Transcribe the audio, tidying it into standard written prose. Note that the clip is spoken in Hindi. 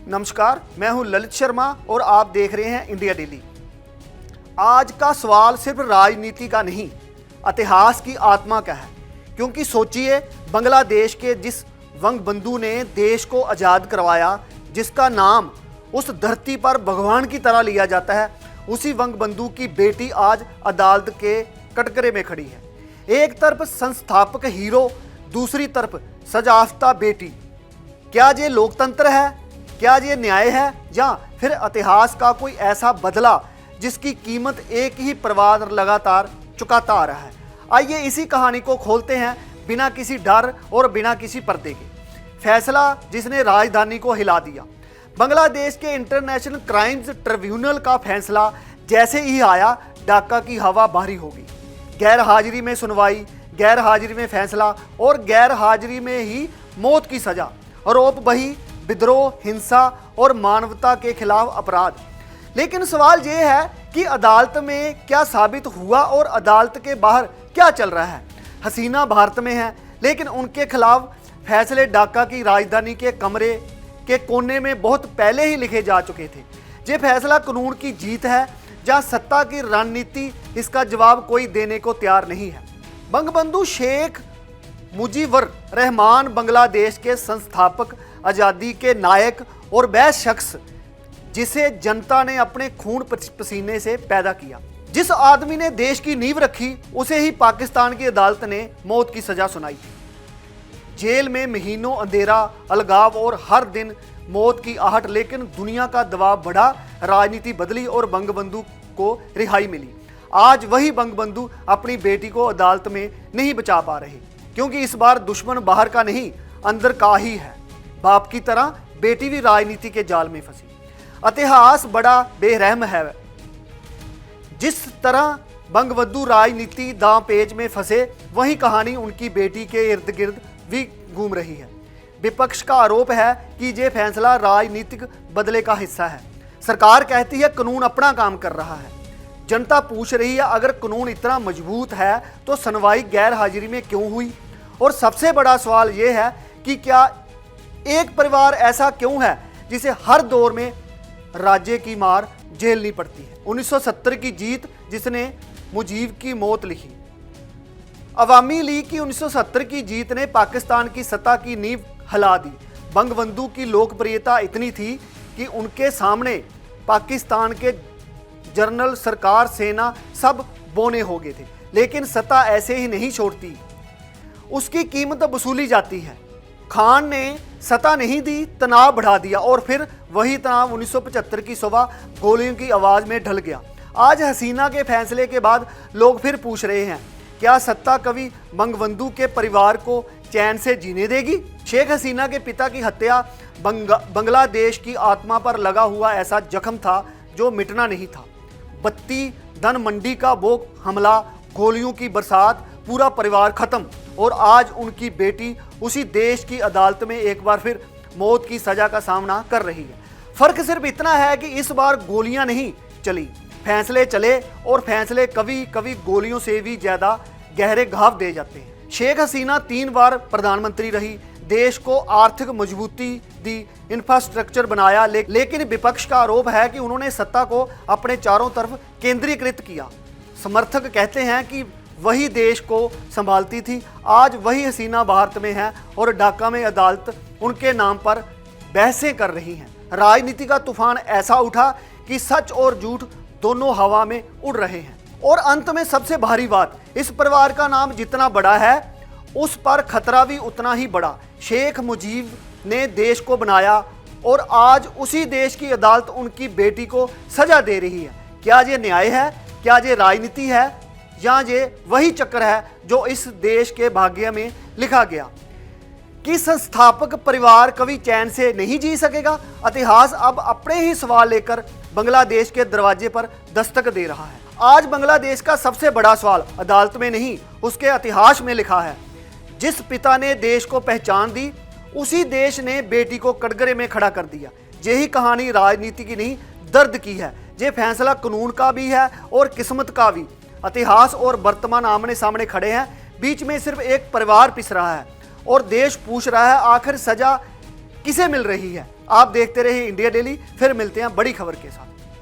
नमस्कार, मैं हूं ललित शर्मा और आप देख रहे हैं इंडिया डेली। आज का सवाल सिर्फ राजनीति का नहीं, इतिहास की आत्मा का है। क्योंकि सोचिए, बांग्लादेश के जिस वंगबंधु ने देश को आज़ाद करवाया, जिसका नाम उस धरती पर भगवान की तरह लिया जाता है, उसी वंगबंधु की बेटी आज अदालत के कटघरे में खड़ी है। एक तरफ संस्थापक हीरो, दूसरी तरफ सजायाफ्ता बेटी। क्या ये लोकतंत्र है? क्या ये न्याय है? या फिर इतिहास का कोई ऐसा बदला जिसकी कीमत एक ही परिवार लगातार चुकाता आ रहा है? आइए इसी कहानी को खोलते हैं बिना किसी डर और बिना किसी पर्दे के। फैसला जिसने राजधानी को हिला दिया। बांग्लादेश के इंटरनेशनल क्राइम्स ट्रिब्यूनल का फैसला जैसे ही आया, ढाका की हवा भारी होगी। गैर हाजिरी में सुनवाई, गैर हाजिरी में फैसला और गैर हाजिरी में ही मौत की सजा। आरोप वही विद्रोह, हिंसा और मानवता के खिलाफ अपराध। लेकिन सवाल यह है कि अदालत में क्या साबित हुआ और अदालत के बाहर क्या चल रहा है? हसीना भारत में है, लेकिन उनके खिलाफ फैसले ढाका की राजधानी के कमरे के कोने में बहुत पहले ही लिखे जा चुके थे। ये फैसला कानून की जीत है, जहां सत्ता की रणनीति इसका जवाब कोई देने को तैयार नहीं है। बंगबंधु शेख मुजीबर रहमान बांग्लादेश के संस्थापक, आज़ादी के नायक और वह शख्स जिसे जनता ने अपने खून पसीने से पैदा किया। जिस आदमी ने देश की नींव रखी, उसे ही पाकिस्तान की अदालत ने मौत की सजा सुनाई। जेल में महीनों अंधेरा, अलगाव और हर दिन मौत की आहट। लेकिन दुनिया का दबाव बढ़ा, राजनीति बदली और बंगबंधु को रिहाई मिली। आज वही बंगबंधु अपनी बेटी को अदालत में नहीं बचा पा रहे, क्योंकि इस बार दुश्मन बाहर का नहीं, अंदर का ही है। बाप की तरह बेटी भी राजनीति के जाल में फंसी। इतिहास बड़ा बेरहम है। जिस तरह बंगबंधु राजनीति दांव पेच में फंसे, वही कहानी उनकी बेटी के इर्द गिर्द भी घूम रही है। विपक्ष का आरोप है कि ये फैसला राजनीतिक बदले का हिस्सा है। सरकार कहती है कानून अपना काम कर रहा है। जनता पूछ रही है, अगर कानून इतना मजबूत है तो सुनवाई गैर हाजिरी में क्यों हुई? और सबसे बड़ा सवाल यह है कि क्या एक परिवार ऐसा क्यों है जिसे हर दौर में राज्य की मार झेलनी पड़ती है? 1970 की जीत जिसने मुजीब की मौत लिखी। अवामी लीग की 1970 की जीत ने पाकिस्तान की सत्ता की नींव हिला दी। बंगबंधु की लोकप्रियता इतनी थी कि उनके सामने पाकिस्तान के जनरल, सरकार, सेना सब बोने हो गए थे। लेकिन सत्ता ऐसे ही नहीं छोड़ती, उसकी कीमत वसूली जाती है। खान ने सत्ता नहीं दी, तनाव बढ़ा दिया और फिर वही तनाव 1975 की सुबह गोलियों की आवाज़ में ढल गया। आज हसीना के फैसले के बाद लोग फिर पूछ रहे हैं, क्या सत्ता कभी बंगबंधु के परिवार को चैन से जीने देगी? शेख हसीना के पिता की हत्या बांग्लादेश की आत्मा पर लगा हुआ ऐसा जख्म था जो मिटना नहीं था। बत्ती, धन मंडी का वो हमला, गोलियों की बरसात, पूरा परिवार खत्म। और आज उनकी बेटी उसी देश की अदालत में एक बार फिर मौत की सजा का सामना कर रही है। फर्क सिर्फ इतना है कि इस बार गोलियां नहीं चली, फैसले चले, और फैसले कभी कभी गोलियों से भी ज्यादा गहरे घाव दे जाते हैं। शेख हसीना 3 बार प्रधानमंत्री रही, देश को आर्थिक मजबूती दी, इंफ्रास्ट्रक्चर बनाया। लेकिन विपक्ष का आरोप है कि उन्होंने सत्ता को अपने चारों तरफ केंद्रीकृत किया। समर्थक कहते हैं कि वही देश को संभालती थी। आज वही हसीना भारत में है और ढाका में अदालत उनके नाम पर बहसें कर रही हैं। राजनीति का तूफान ऐसा उठा कि सच और झूठ दोनों हवा में उड़ रहे हैं। और अंत में सबसे भारी बात, इस परिवार का नाम जितना बड़ा है, उस पर खतरा भी उतना ही बड़ा। शेख मुजीब ने देश को बनाया और आज उसी देश की अदालत उनकी बेटी को सजा दे रही है। क्या ये न्याय है? क्या ये राजनीति है? या ये वही चक्र है जो इस देश के भाग्य में लिखा गया कि संस्थापक परिवार कभी चैन से नहीं जी सकेगा? इतिहास अब अपने ही सवाल लेकर बांग्लादेश के दरवाजे पर दस्तक दे रहा है। आज बांग्लादेश का सबसे बड़ा सवाल अदालत में नहीं, उसके इतिहास में लिखा है। जिस पिता ने देश को पहचान दी, उसी देश ने बेटी को कटघरे में खड़ा कर दिया। यही कहानी राजनीति की नहीं, दर्द की है। ये फैसला कानून का भी है और किस्मत का भी। इतिहास और वर्तमान आमने सामने खड़े हैं, बीच में सिर्फ एक परिवार पिस रहा है और देश पूछ रहा है, आखिर सजा किसे मिल रही है? आप देखते रहिए इंडिया डेली। फिर मिलते हैं बड़ी खबर के साथ।